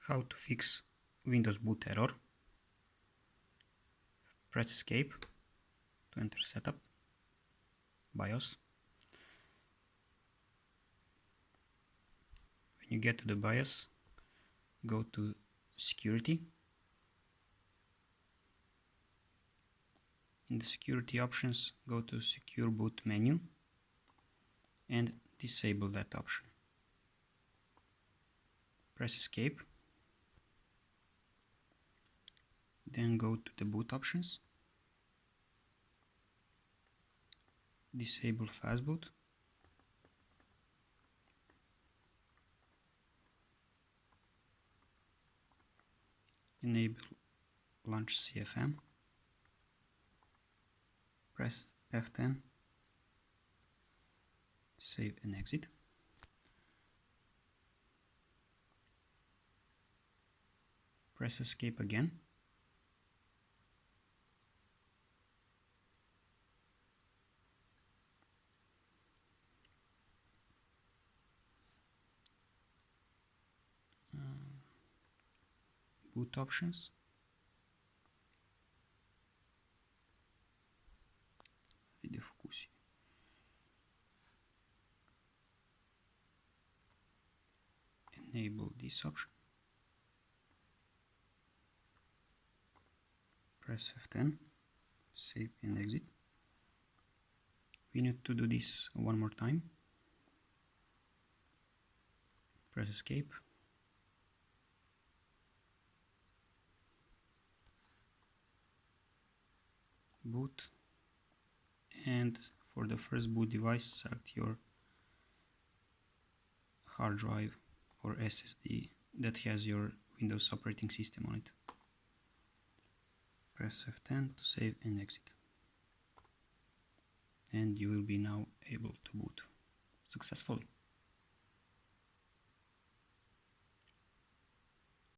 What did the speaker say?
How to fix Windows boot error. Press escape to enter setup, BIOS. When you get to the BIOS, go to security. In the security options, go to secure boot menu and disable that option. Press escape. Then go to the boot options. Disable fastboot. Enable launch CFM. Press F10. Save and exit. Press escape again. Boot options. Vede focusi. Enable this option. Press F10. Save and exit. We need to do this one more time. Press escape. Boot. And for the first boot device, select your hard drive or SSD that has your Windows operating system on it. Press F10 to save and exit. And you will be now able to boot successfully.